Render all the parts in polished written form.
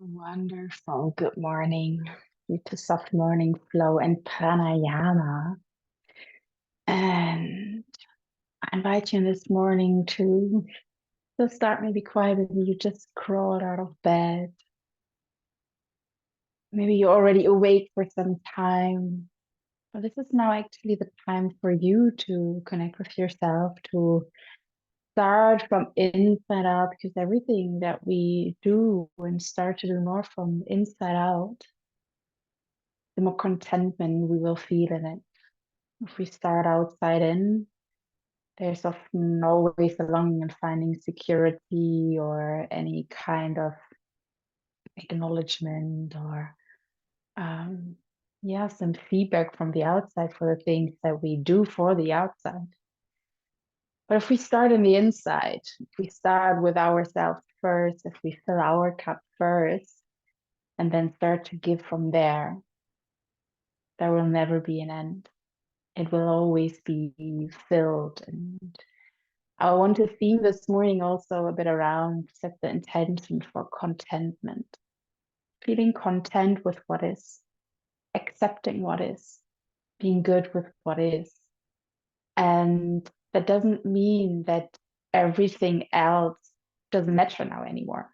Wonderful. Good morning. To soft morning flow and pranayama. And I invite you this morning to start maybe quietly. You just crawled out of bed. Maybe you're already awake for some time. But this is now actually the time for you to connect with yourself, to start from inside out, because everything that we do and start to do more from inside out, the more contentment we will feel in it. If we start outside in, there's often always a longing and finding security or any kind of acknowledgement or um, yeah, some feedback from the outside for the things that we do for the outside. But if we start in the inside, if we start with ourselves first, if we fill our cup first, and then start to give from there, there will never be an end. It will always be filled. And I want to theme this morning also a bit around set the intention for contentment, feeling content with what is, accepting what is, being good with what is. And that doesn't mean that everything else doesn't matter now anymore.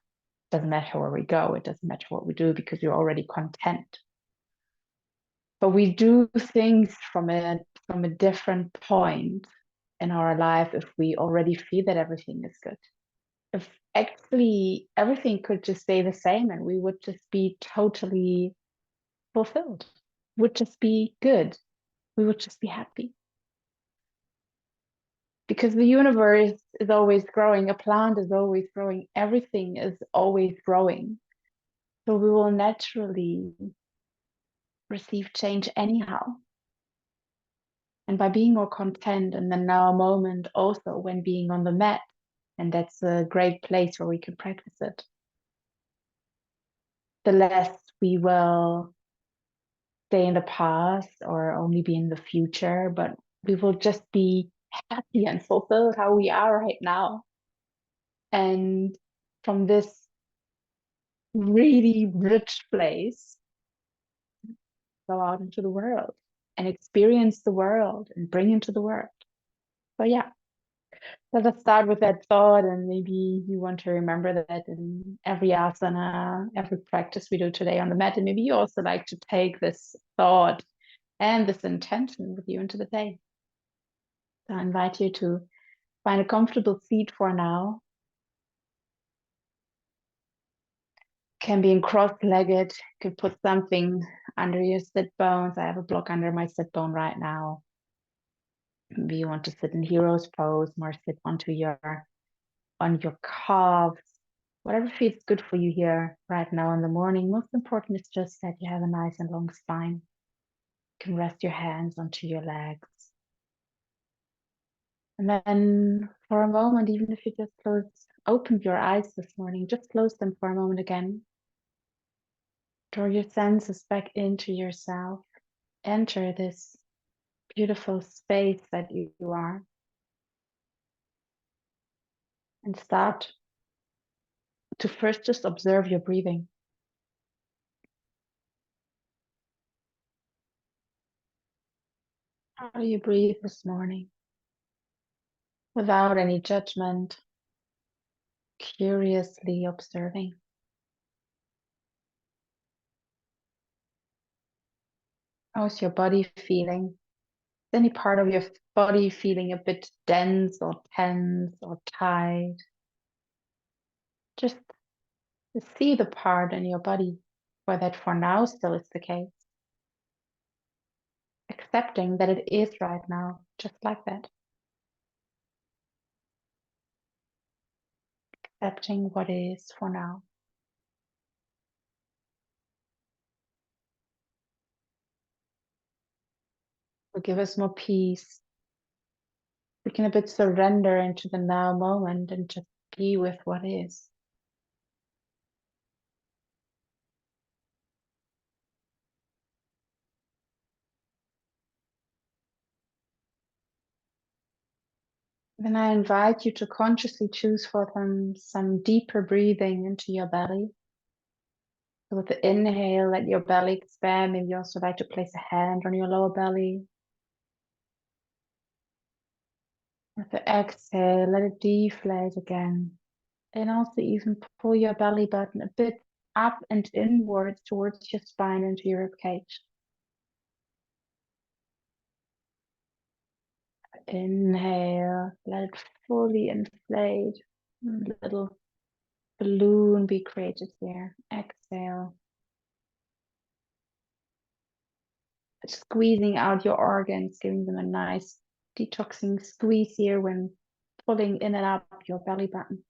It doesn't matter where we go. It doesn't matter what we do because you're already content. But we do things from a different point in our life if we already feel that everything is good. If actually everything could just stay the same and we would just be totally fulfilled, would just be good, we would just be happy. Because the universe is always growing, a plant is always growing, everything is always growing. So we will naturally receive change anyhow. And by being more content in the now moment, also when being on the mat, and that's a great place where we can practice it, the less we will stay in the past or only be in the future, but we will just be happy and fulfilled how we are right now. And from this really rich place, go out into the world and experience the world and bring into the world. So yeah, let us start with that thought, and maybe you want to remember that in every asana, every practice we do today on the mat. And maybe you also like to take this thought and this intention with you into the day. So I invite you to find a comfortable seat for now. Can be in cross-legged. Could put something under your sit bones. I have a block under my sit bone right now. Maybe you want to sit in hero's pose, more sit on your calves. Whatever feels good for you here right now in the morning. Most important is just that you have a nice and long spine. You can rest your hands onto your legs. And then for a moment, even if you just open your eyes this morning, just close them for a moment again. Draw your senses back into yourself. Enter this beautiful space that you are. And start to first just observe your breathing. How do you breathe this morning? Without any judgment, curiously observing. How's your body feeling? Is any part of your body feeling a bit dense or tense or tight? Just see the part in your body where that for now still is the case. Accepting that it is right now, just like that. Accepting what is for now. Will give us more peace. We can a bit surrender into the now moment and just be with what is. Then I invite you to consciously choose for them some deeper breathing into your belly. So with the inhale, let your belly expand. Maybe you also like to place a hand on your lower belly. With the exhale, let it deflate again. And also even pull your belly button a bit up and inwards towards your spine and your rib cage. Inhale, let it fully inflate. A little balloon be created here. Exhale. Squeezing out your organs, giving them a nice detoxing squeeze here when pulling in and up your belly button.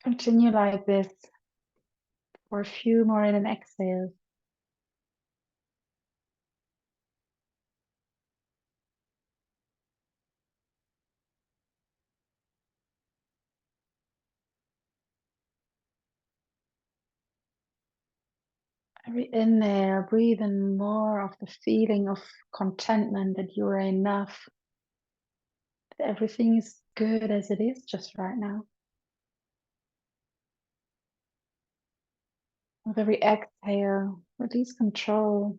Continue like this for a few more in and exhale. Every inhale, breathe in more of the feeling of contentment that you are enough, that everything is good as it is just right now. With every exhale, release control.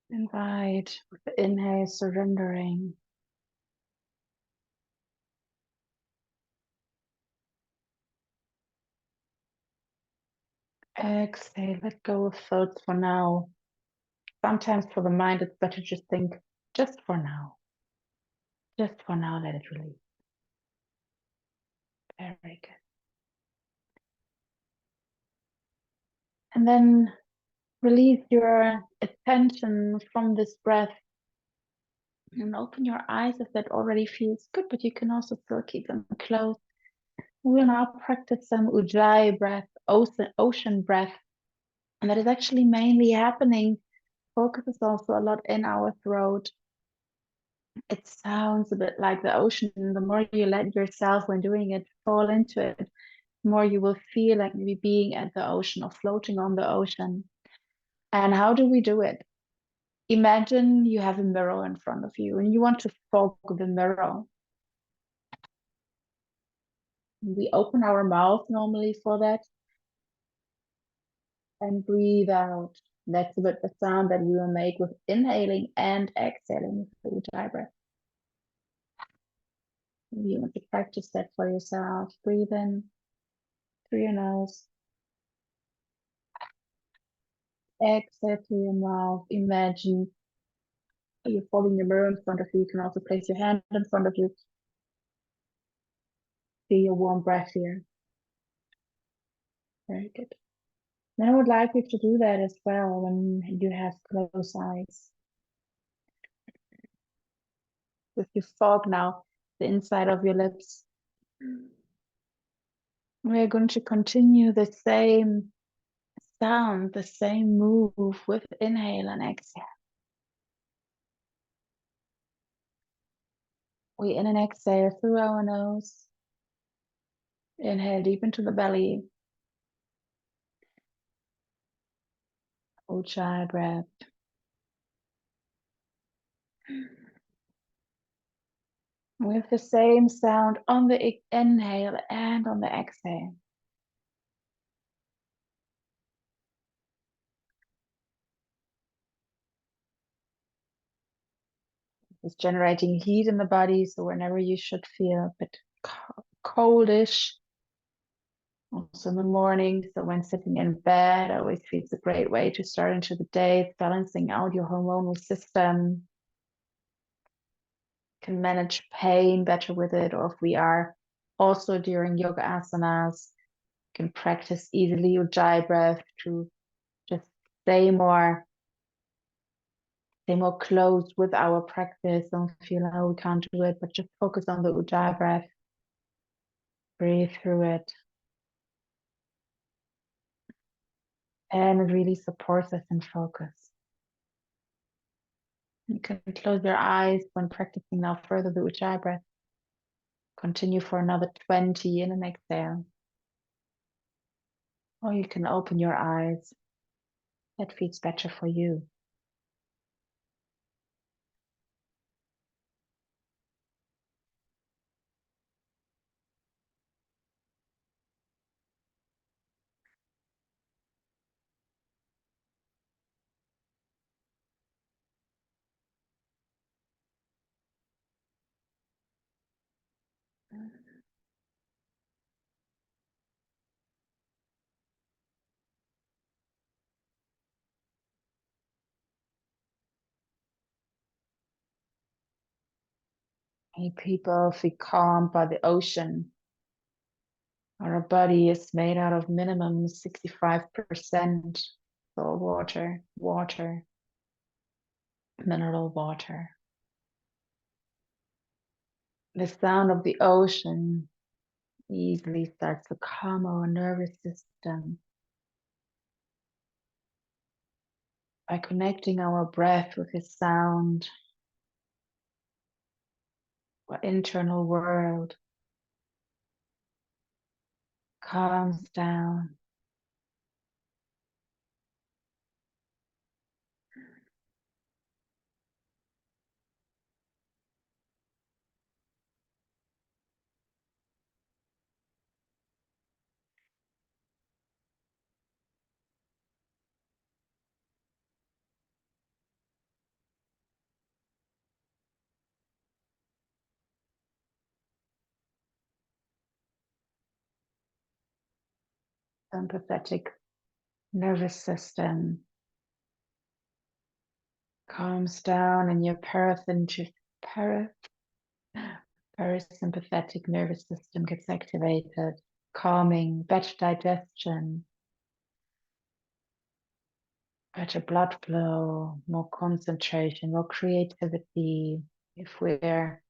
Invite with the inhale, surrendering. Exhale, let go of thoughts for now. Sometimes for the mind, it's better to just think, just for now. Just for now, let it release. Very good. And then release your attention from this breath and open your eyes if that already feels good, but you can also still keep them closed. We'll now practice some ujjayi breath, ocean breath. And that is actually mainly happening. Focus is also a lot in our throat. It sounds a bit like the ocean. The more you let yourself, when doing it, fall into it, the more you will feel like maybe being at the ocean or floating on the ocean. And how do we do it? Imagine you have a mirror in front of you and you want to fog the mirror. We open our mouth normally for that and breathe out. That's a bit the sound that we will make with inhaling and exhaling through Ujjayi breath. You want to practice that for yourself. Breathe in through your nose. Exhale through your mouth. Imagine you're holding your mirror in front of you. You can also place your hand in front of you. Feel your warm breath here. Very good. Then I would like you to do that as well when you have closed eyes. If you fog now the inside of your lips, we're going to continue the same sound, the same move with inhale and exhale. We in and exhale through our nose. Inhale deep into the belly. Ujjayi breath. With the same sound on the inhale and on the exhale. It's generating heat in the body, so whenever you should feel a bit coldish, also in the morning, so when sitting in bed, I always feel it's a great way to start into the day. It's balancing out your hormonal system. Can manage pain better with it, or if we are also during yoga asanas, can practice easily Ujjayi breath to just stay more close with our practice. Don't feel, oh, we can't do it, but just focus on the Ujjayi breath. Breathe through it. And it really supports us in focus. You can close your eyes when practicing now further the Ujjayi breath. Continue for another 20 in an exhale. Or you can open your eyes. That feels better for you. Many people feel calmed by the ocean. Our body is made out of minimum 65% salt water, mineral water. The sound of the ocean easily starts to calm our nervous system by connecting our breath with the sound, our internal world calms down. Sympathetic nervous system calms down, and your parasympathetic nervous system gets activated, calming, better digestion, better blood flow, more concentration, more creativity. If we're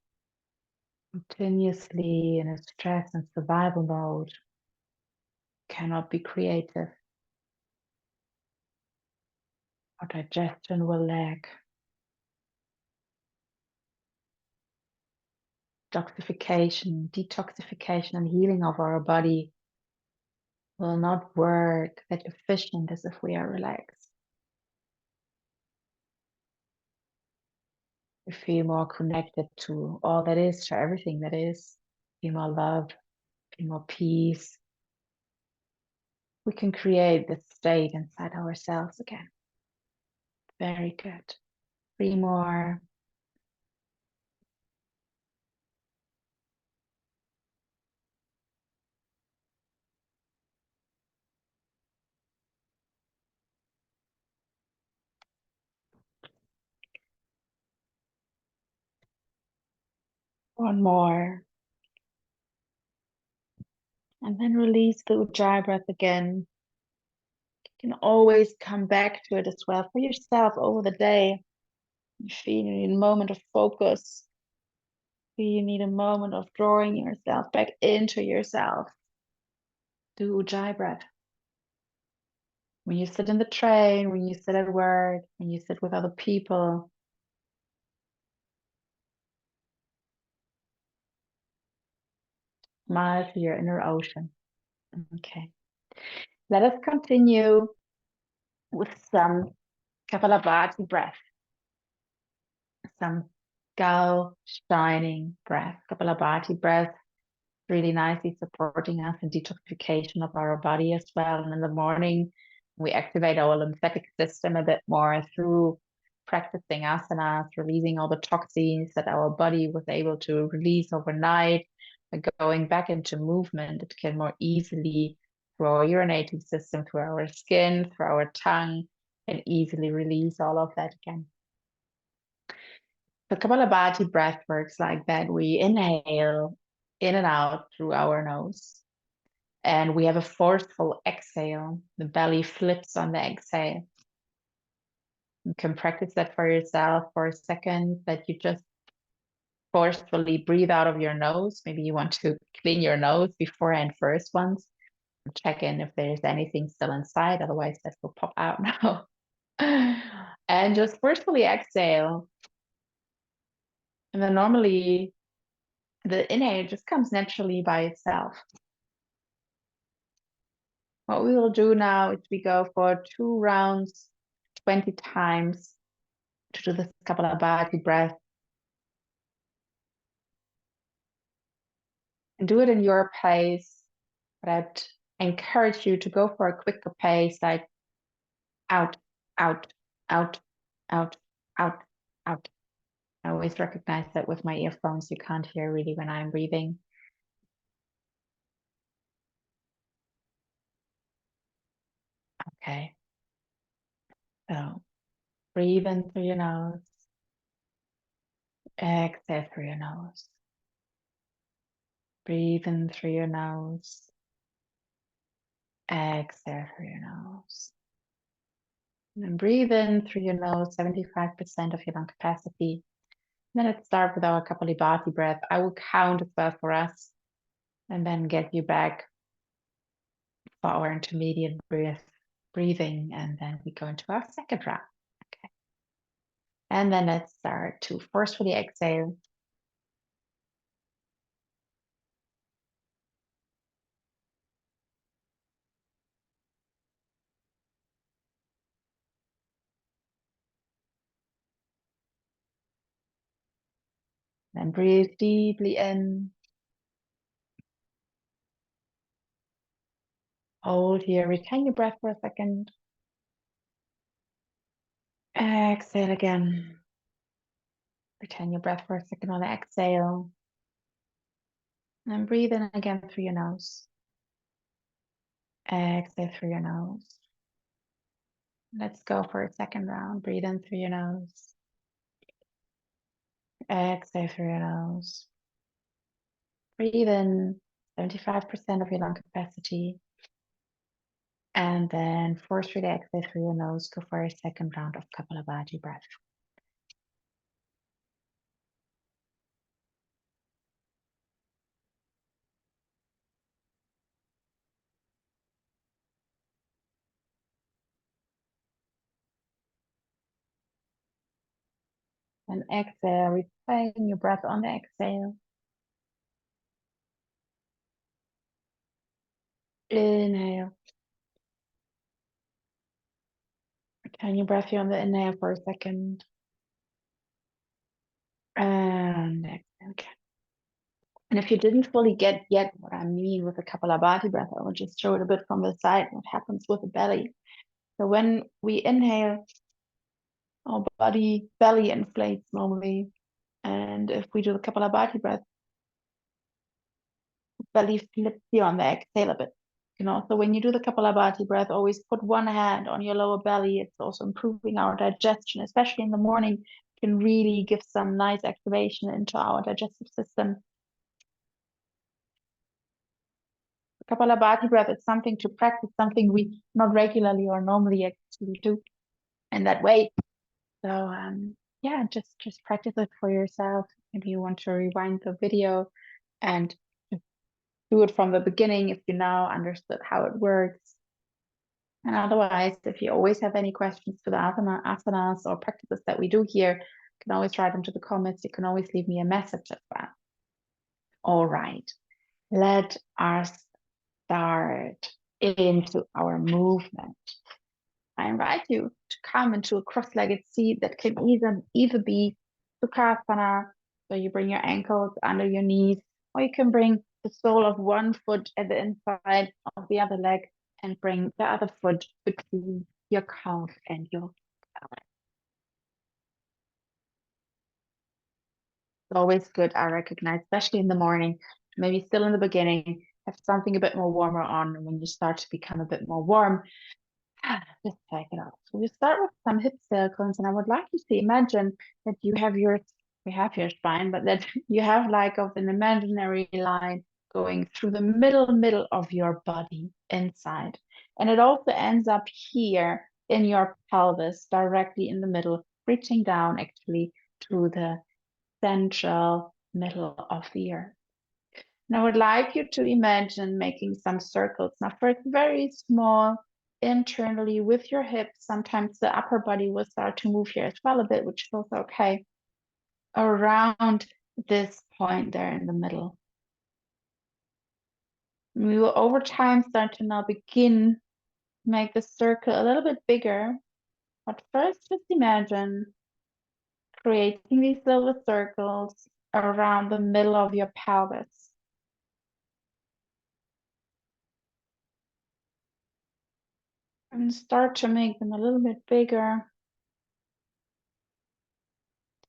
continuously in a stress and survival mode, cannot be creative. Our digestion will lag. Detoxification, and healing of our body will not work that efficient as if we are relaxed. We feel more connected to all that is, to everything that is. Feel more love, feel more peace. We can create this state inside ourselves again. Very good. 3 more. One more. And then release the Ujjayi breath again. You can always come back to it as well for yourself over the day. You feel you need a moment of focus. You need a moment of drawing yourself back into yourself. Do Ujjayi breath. When you sit in the train, when you sit at work, when you sit with other people. Smile to your inner ocean. Okay. Let us continue with some Kapalabhati breath. Some skull shining breath. Kapalabhati breath really nicely supporting us in detoxification of our body as well. And in the morning, we activate our lymphatic system a bit more through practicing asanas, releasing all the toxins that our body was able to release overnight. By going back into movement, it can more easily, through our urinating system, through our skin, through our tongue, and easily release all of that again. The Kapalabhati breath works like that. We inhale in and out through our nose. And we have a forceful exhale. The belly flips on the exhale. You can practice that for yourself for a second, that you just forcefully breathe out of your nose. Maybe you want to clean your nose beforehand first once. Check in if there's anything still inside. Otherwise, that will pop out now. And just forcefully exhale. And then normally the inhale just comes naturally by itself. What we will do now is we go for 2 rounds, 20 times to do this Kapalabhati breath. And do it in your pace, but I'd encourage you to go for a quicker pace, like out, out, out, out, out, out. I always recognize that with my earphones, you can't hear really when I'm breathing. Okay. So breathe in through your nose. Exhale through your nose. Breathe in through your nose. Exhale through your nose. And then breathe in through your nose, 75% of your lung capacity. And then let's start with our Kapalabhati breath. I will count as well for us and then get you back for our intermediate breathing. And then we go into our second round. Okay. And then let's start to forcefully exhale. Then breathe deeply in. Hold here, retain your breath for a second. Exhale again. Retain your breath for a second on the exhale. And breathe in again through your nose. Exhale through your nose. Let's go for a second round. Breathe in through your nose. Exhale through your nose. Breathe in 75% of your lung capacity. And then forcefully exhale through your nose. Go for a second round of Kapalabhati breath. And exhale, retain your breath on the exhale. Inhale. Retain your breath here on the inhale for a second. And exhale again. And if you didn't fully get yet what I mean with the Kapalabhati breath, I will just show it a bit from the side, what happens with the belly. So when we inhale, our belly inflates normally. And if we do the Kapalabhati breath, belly flips here on the exhale a bit. You know, so when you do the Kapalabhati breath, always put one hand on your lower belly. It's also improving our digestion, especially in the morning, can really give some nice activation into our digestive system. Kapalabhati breath is something to practice, something we not regularly or normally actually do in that way. So yeah, just practice it for yourself. Maybe you want to rewind the video and do it from the beginning if you now understood how it works. And otherwise, if you always have any questions to the asanas or practices that we do here, you can always write them to the comments. You can always leave me a message as well. All right, let us start into our movement. I invite you to come into a cross-legged seat that can either be Sukhasana, so you bring your ankles under your knees, or you can bring the sole of one foot at the inside of the other leg and bring the other foot between your calf and your pelvis. It's always good, I recognize, especially in the morning, maybe still in the beginning, have something a bit more warmer on, and when you start to become a bit more warm, just take it off. So we start with some hip circles, and I would like you to imagine that we have your spine, but that you have like of an imaginary line going through the middle of your body inside. And it also ends up here in your pelvis, directly in the middle, reaching down actually to the central middle of the earth. And I would like you to imagine making some circles. Now, first, very small internally with your hips. Sometimes the upper body will start to move here as well a bit, which feels okay. Around this point there in the middle. And we will over time start to now begin to make the circle a little bit bigger. But first, just imagine creating these little circles around the middle of your pelvis. And start to make them a little bit bigger.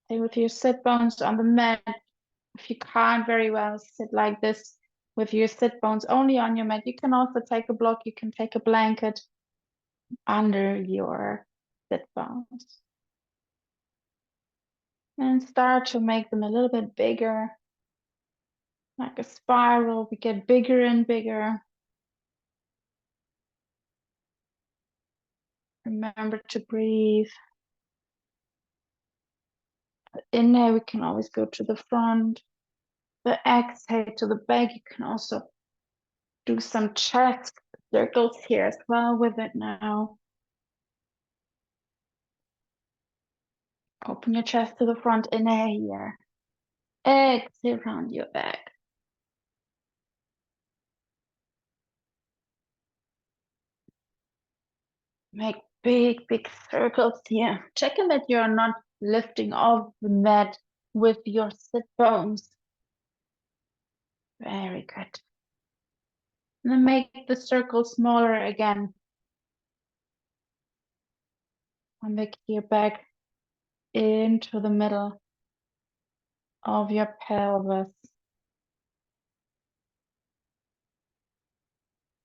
Stay with your sit bones on the mat. If you can't very well sit like this with your sit bones only on your mat, you can also take a block, you can take a blanket under your sit bones. And start to make them a little bit bigger, like a spiral. We get bigger and bigger. Remember to breathe. Inhale, we can always go to the front. The exhale to the back. You can also do some chest circles here as well with it now. Open your chest to the front. Inhale here. Exhale around your back. Make big, big circles here. Checking that you're not lifting off the mat with your sit bones. Very good. And then make the circle smaller again. And make your back into the middle of your pelvis.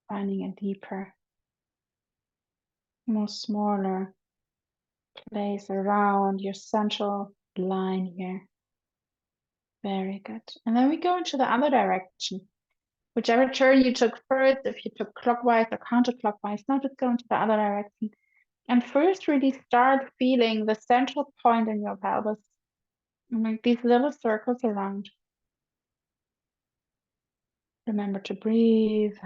Finding a deeper, more smaller place around your central line here. Very good. And then we go into the other direction. Whichever turn you took first, if you took clockwise or counterclockwise, now just go into the other direction. And first really start feeling the central point in your pelvis. And make these little circles around. Remember to breathe.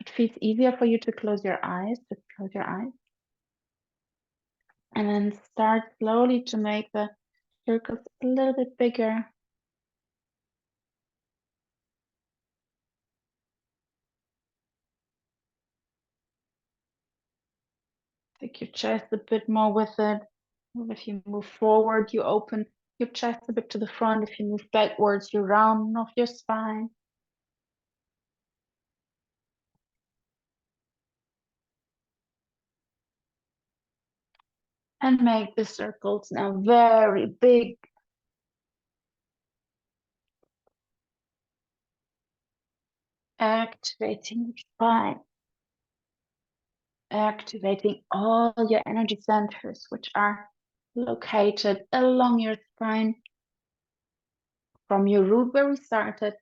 It feels easier for you to close your eyes. Just close your eyes. And then start slowly to make the circles a little bit bigger. Take your chest a bit more with it. If you move forward, you open your chest a bit to the front. If you move backwards, you round off your spine. And make the circles now very big. Activating the spine. Activating all your energy centers, which are located along your spine. From your root where we started,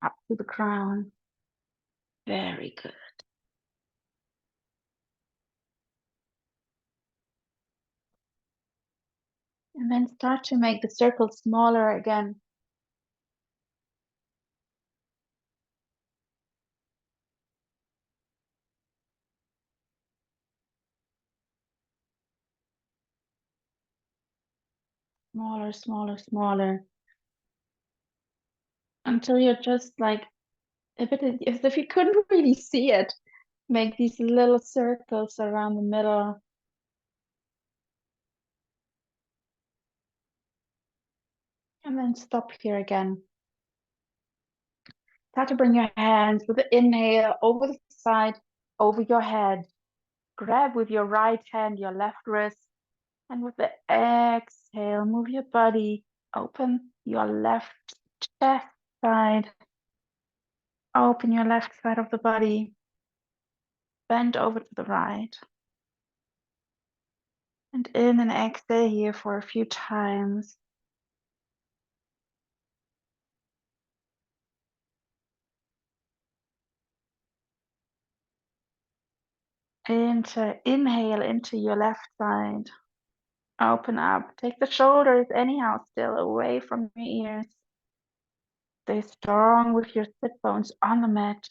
up to the crown. Very good. And then start to make the circle smaller again. Smaller, smaller, smaller. Until you're just like, a bit as if you couldn't really see it. Make these little circles around the middle. And then stop here again. Start to bring your hands with the inhale over the side, over your head. Grab with your right hand your left wrist. And with the exhale, move your body. Open your left chest side. Open your left side of the body. Bend over to the right. And in and exhale here for a few times. Inhale into your left side. Open up. Take the shoulders anyhow still away from your ears. Stay strong with your sit bones on the mat.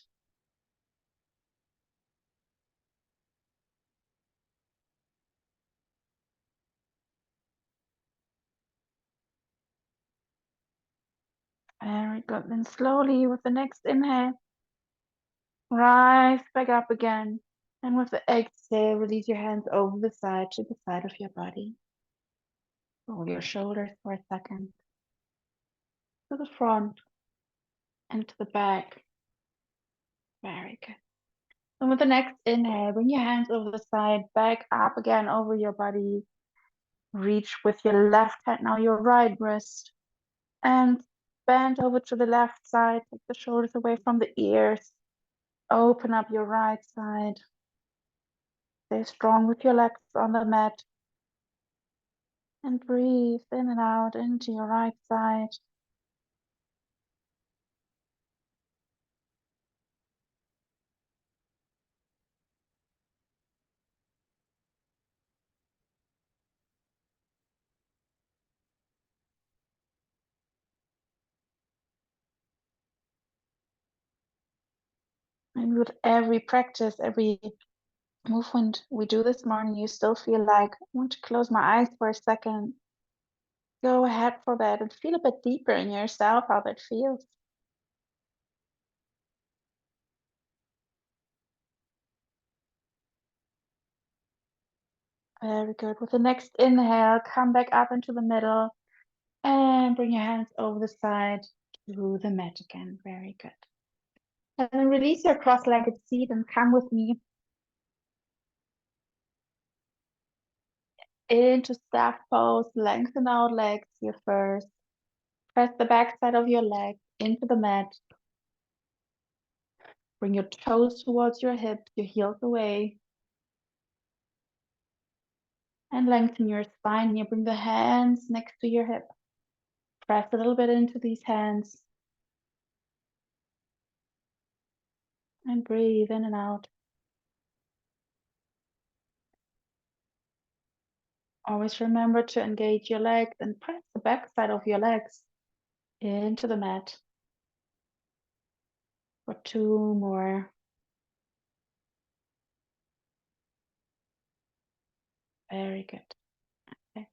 Good. Then slowly with the next inhale, rise back up again. And with the exhale, release your hands over the side to the side of your body. Roll your shoulders for a second. To the front and to the back. Very good. And with the next inhale, bring your hands over the side, back up again over your body. Reach with your left hand, now your right wrist. And bend over to the left side, take the shoulders away from the ears. Open up your right side. Stay strong with your legs on the mat. And breathe in and out into your right side. And with every practice, every movement we do this morning, you still feel like, I want to close my eyes for a second. Go ahead for that and feel a bit deeper in yourself how that feels. Very good. With the next inhale, come back up into the middle and bring your hands over the side to the mat again. Very good. And then release your cross-legged seat and come with me into staff pose. Lengthen out legs here first. Press the back side of your leg into the mat. Bring your toes towards your hips, your heels away. And lengthen your spine here. Bring the hands next to your hip. Press a little bit into these hands. And breathe in and out. Always remember to engage your legs and press the back side of your legs into the mat. For 2 more. Very good. Okay.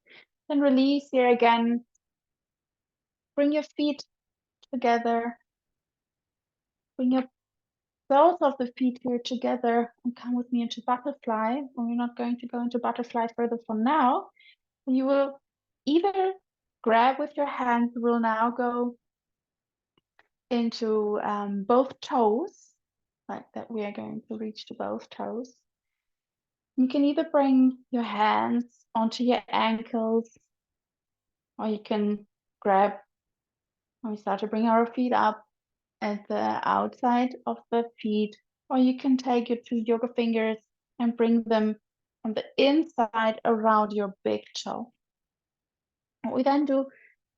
Then release here again. Bring your feet together. Bring your both of the feet here together and come with me into butterfly. And we're not going to go into butterfly further for now. You will either grab with your hands, we'll now go into both toes, like that we are going to reach to both toes. You can either bring your hands onto your ankles, or you can grab, when we start to bring our feet up at the outside of the feet, or you can take your 2 yoga fingers and bring them from the inside around your big toe. What we then do,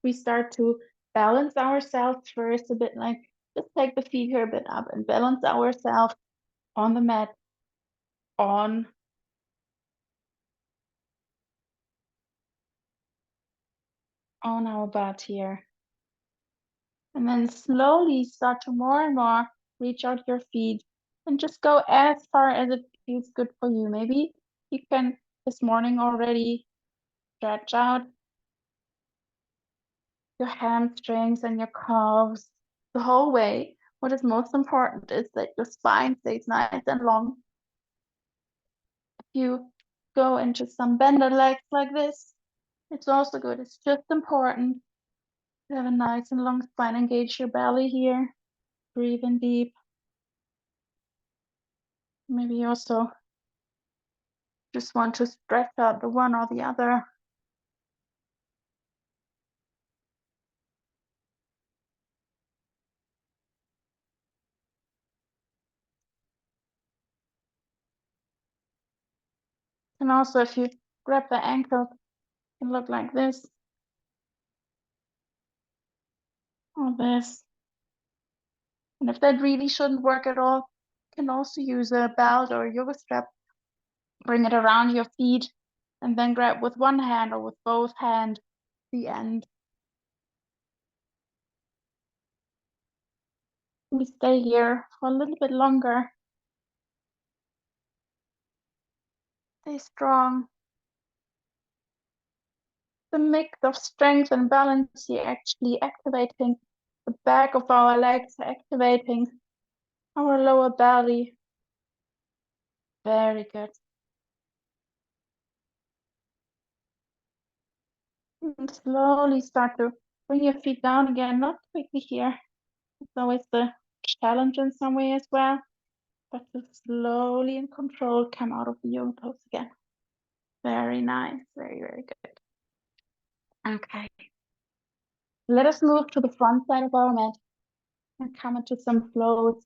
we start to balance ourselves first a bit, like just take the feet here a bit up and balance ourselves on the mat, on our butt here. And then slowly start to more and more reach out your feet and just go as far as it feels good for you. Maybe you can this morning already stretch out your hamstrings and your calves the whole way. What is most important is that your spine stays nice and long. If you go into some bended legs like this, it's also good. It's just important to have a nice and long spine. Engage your belly here. Breathe in deep. Maybe you also just want to stretch out the one or the other. And also if you grab the ankle, it can look like this. Or this. And if that really shouldn't work at all, you can also use a belt or a yoga strap. Bring it around your feet and then grab with one hand or with both hands the end. We stay here for a little bit longer. Stay strong. The mix of strength and balance here actually activating The back of our legs, activating our lower belly. Very good. And slowly start to bring your feet down again, not quickly here. It's always the challenge in some way as well, but to slowly and controlled come out of the yoga pose again. Very nice. Very, very good. Okay. Let us move to the front side of our mat and come into some flows.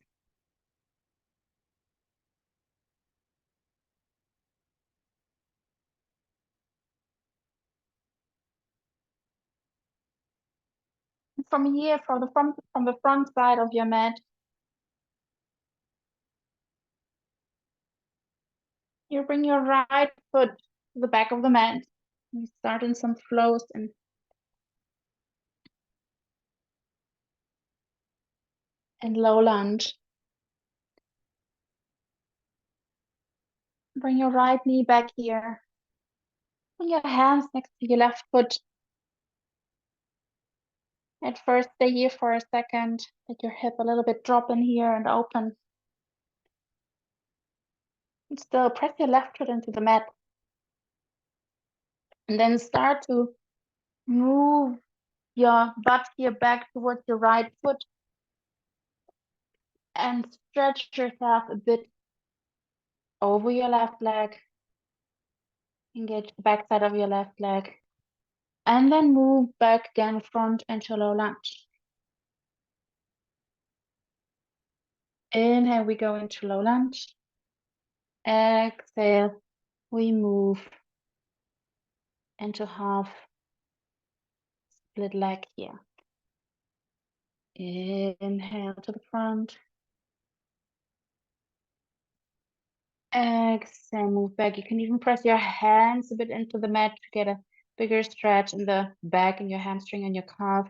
From here, from the front side of your mat, you bring your right foot to the back of the mat. You start in some flows and low lunge. Bring your right knee back here. Bring your hands next to your left foot. At first, stay here for a second. Let your hip a little bit drop in here and open. And still press your left foot into the mat. And then start to move your butt here back towards your right foot and stretch yourself a bit over your left leg. Engage the back side of your left leg. And then move back again, front into low lunge. Inhale, we go into low lunge. Exhale, we move into half split leg here. Inhale to the front. Exhale, move back. You can even press your hands a bit into the mat to get a bigger stretch in the back and your hamstring and your calf.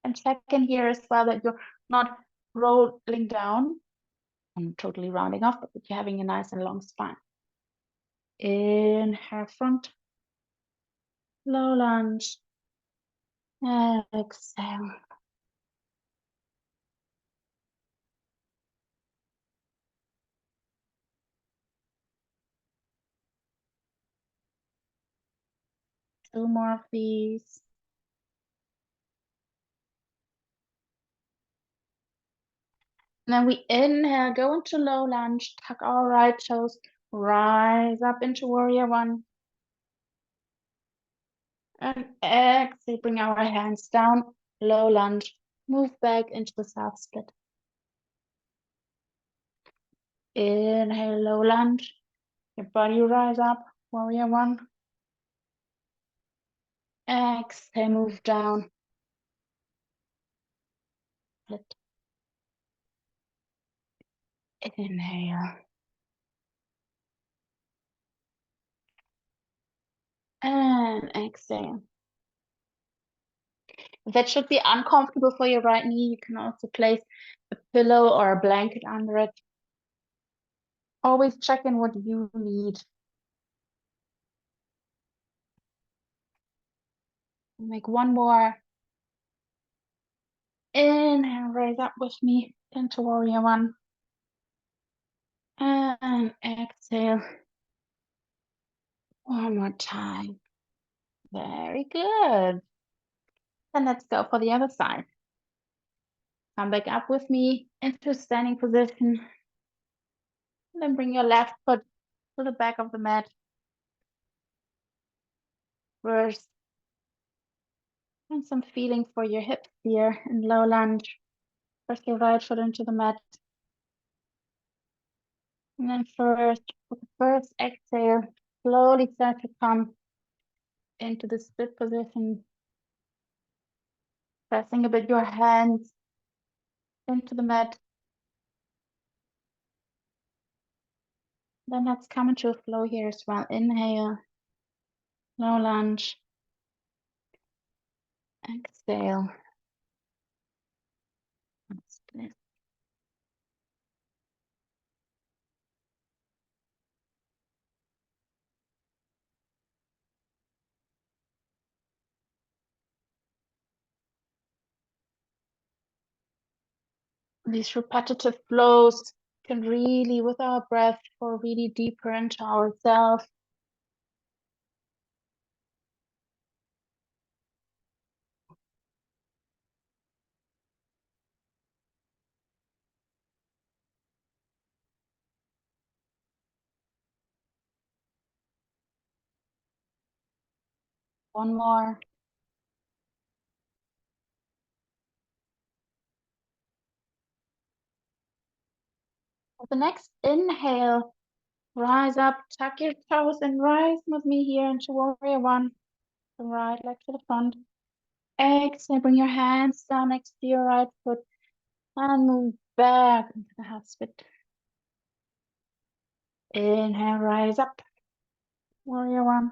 And check in here as well that you're not rolling down and totally rounding off, but that you're having a nice and long spine. Inhale, front, low lunge. Exhale. Two more of these. And then we inhale, go into low lunge, tuck our right toes, rise up into warrior one. And exhale, bring our hands down, low lunge, move back into the south split. Inhale, low lunge, your body rise up, warrior one. Exhale, move down, split. Inhale. And exhale. If that should be uncomfortable for your right knee, you can also place a pillow or a blanket under it. Always check in what you need. Make one more. Inhale, raise up with me into warrior one. And exhale. One more time. Very good. And let's go for the other side. Come back up with me into standing position. And then bring your left foot to the back of the mat. First. And some feeling for your hips here in low lunge. Press your right foot into the mat. And then with the first exhale, slowly start to come into the split position. Pressing a bit your hands into the mat. Then let's come into a flow here as well. Inhale, low lunge. Exhale. And split. These repetitive flows can really, with our breath, go really deeper into ourselves. One more. For the next inhale, rise up, tuck your toes, and rise with me here into warrior one. The right leg to the front. Exhale, bring your hands down next to your right foot and move back into the half split. Inhale, rise up. Warrior one.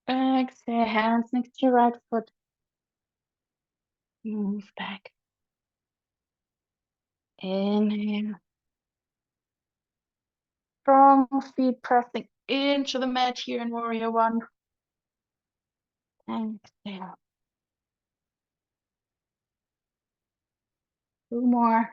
Exhale, hands next to your right foot. Move back. Inhale. Strong feet pressing into the mat here in warrior one. Exhale. Two more.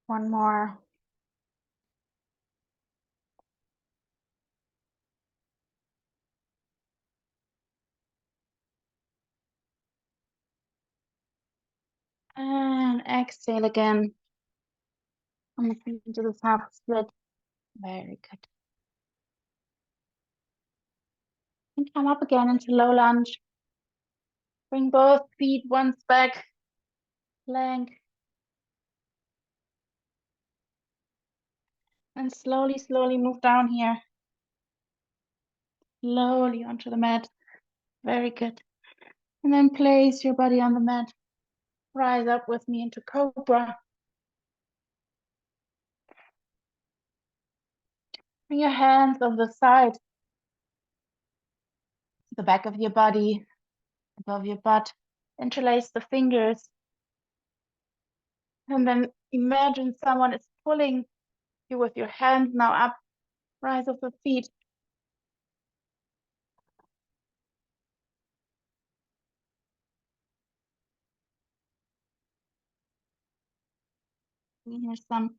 One more. And exhale again. Come into this half split. Very good. And come up again into low lunge. Bring both feet once back. Plank. And slowly, slowly move down here. Slowly onto the mat. Very good. And then place your body on the mat. Rise up with me into cobra. Bring your hands over the side, the back of your body, above your butt. Interlace the fingers. And then imagine someone is pulling you with your hands now up. Rise of the feet. Here's some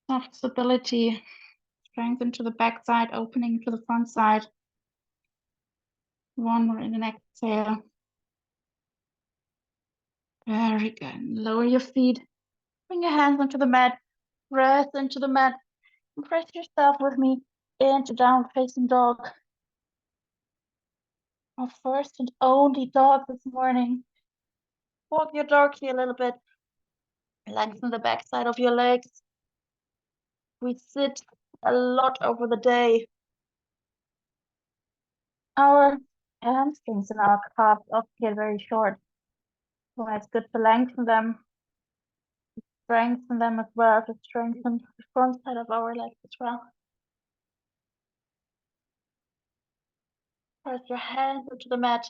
soft stability. Strength into the back side, opening to the front side. One more in an exhale. Very good. Lower your feet. Bring your hands onto the mat. Press into the mat. And press yourself with me into down facing dog. Our first and only dog this morning. Walk your dog here a little bit. Lengthen the back side of your legs. We sit a lot over the day. Our hamstrings and our calves often get very short. So it's good to lengthen them, strengthen them as well, to strengthen the front side of our legs as well. Press your hands into the mat.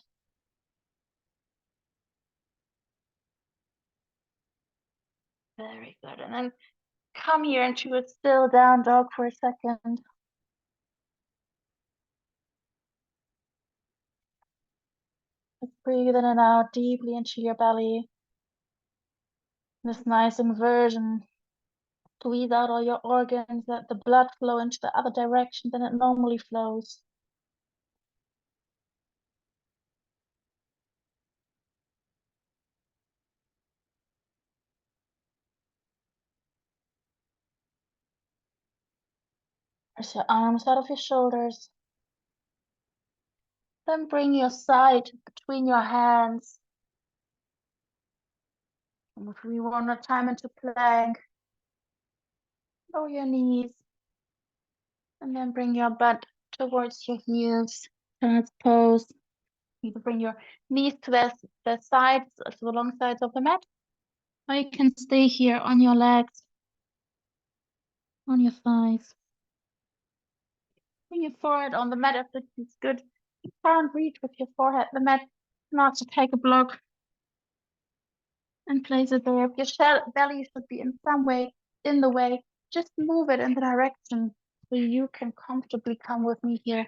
Very good. And then come here into a still down dog for a second. Just breathe in and out deeply into your belly. This nice inversion. Squeeze out all your organs, let the blood flow into the other direction than it normally flows. Press your arms out of your shoulders. Then bring your side between your hands. And if we one more time into plank, lower your knees. And then bring your butt towards your heels. Child's pose. You can bring your knees to the sides, to the long sides of the mat. Or you can stay here on your legs, on your thighs. Bring your forehead on the mat if this is good. You can't reach with your forehead the mat, not to take a block. and place it there. If your belly should be in some way in the way, just move it in the direction so you can comfortably come with me here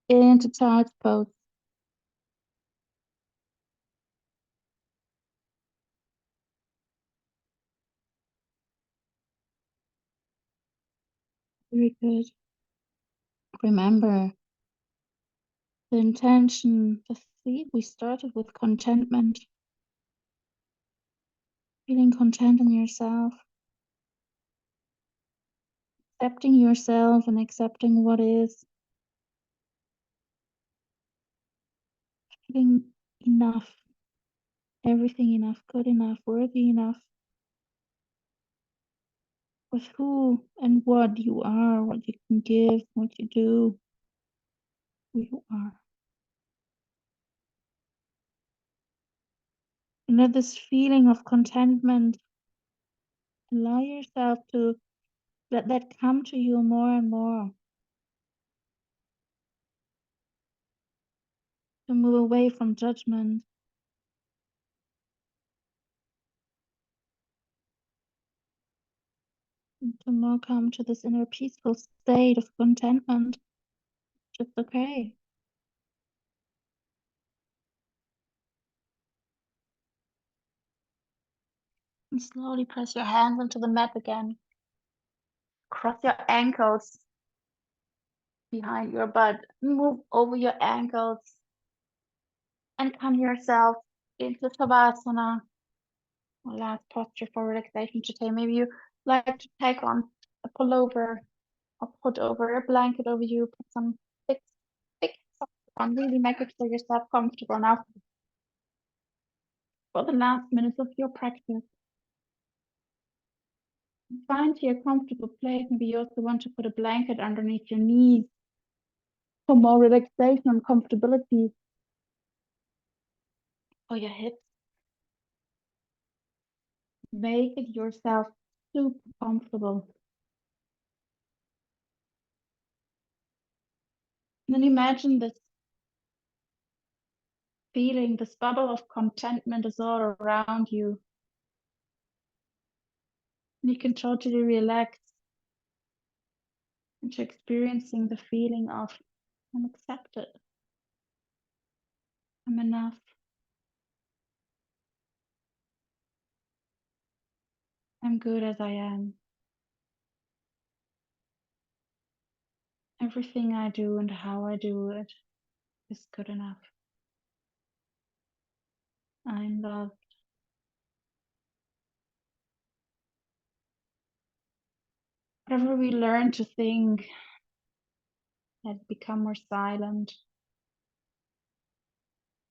into child's pose. Very good. Remember the intention, the seed we started with contentment, feeling content in yourself, accepting yourself and accepting what is, feeling enough, everything enough, good enough, worthy enough, with who and what you are, what you can give, what you do, who you are. And let this feeling of contentment, allow yourself to let that come to you more and more. To move away from judgment. And to more come to this inner peaceful state of contentment. Just okay. And slowly press your hands into the mat again. Cross your ankles behind your butt. Move over your ankles and come yourself into Savasana. Our last posture for relaxation today. Maybe you like to take on a pullover or put over a blanket over you. Put some thick socks on. Really make it for yourself comfortable now for the last minutes of your practice. Find your comfortable place. Maybe you also want to put a blanket underneath your knees for more relaxation and comfortability for your hips. Make it yourself super comfortable. And then imagine this feeling, this bubble of contentment is all around you. And you can totally relax into experiencing the feeling of I'm accepted. I'm enough. I'm good as I am. Everything I do and how I do it is good enough. I'm loved. Whatever we learn to think has become more silent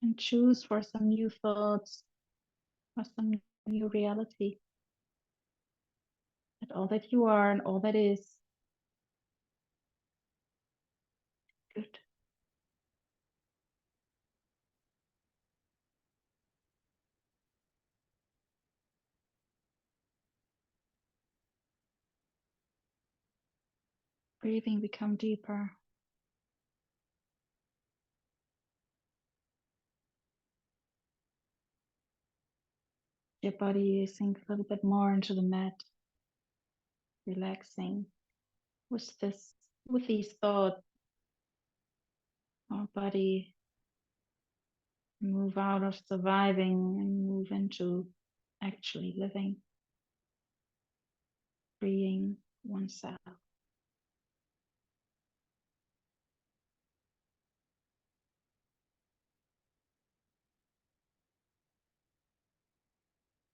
and choose for some new thoughts or some new reality. That all that you are and all that is good. Breathing become deeper. Your body sinks a little bit more into the mat, relaxing with these thoughts. Our body move out of surviving and move into actually living, freeing oneself.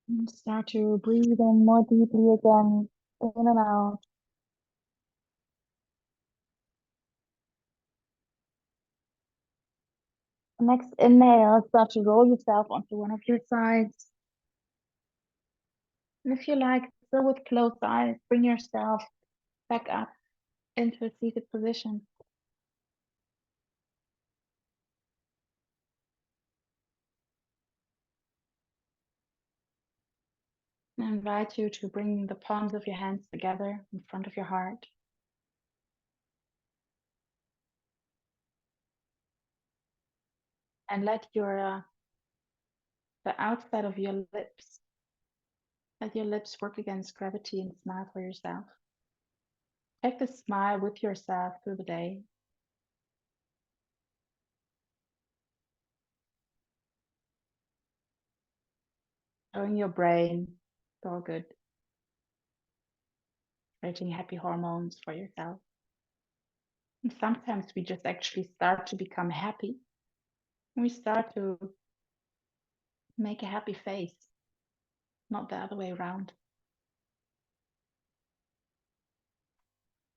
And start to breathe in more deeply again, in and out. Next inhale, start to roll yourself onto one of your sides. And if you like, still with closed eyes, bring yourself back up into a seated position. I invite you to bring the palms of your hands together in front of your heart. And let your the outside of your lips. Let your lips work against gravity and smile for yourself. Take the smile with yourself through the day. Showing your brain it's all good. Creating happy hormones for yourself. And sometimes we just actually start to become happy. And we start to make a happy face, not the other way around.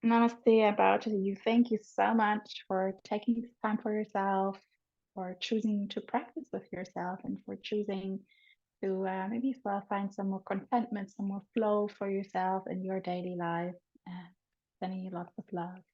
Namaste, about to you. Thank you so much for taking this time for yourself, for choosing to practice with yourself, and for choosing to maybe as well find some more contentment, some more flow for yourself in your daily life. Sending you lots of love.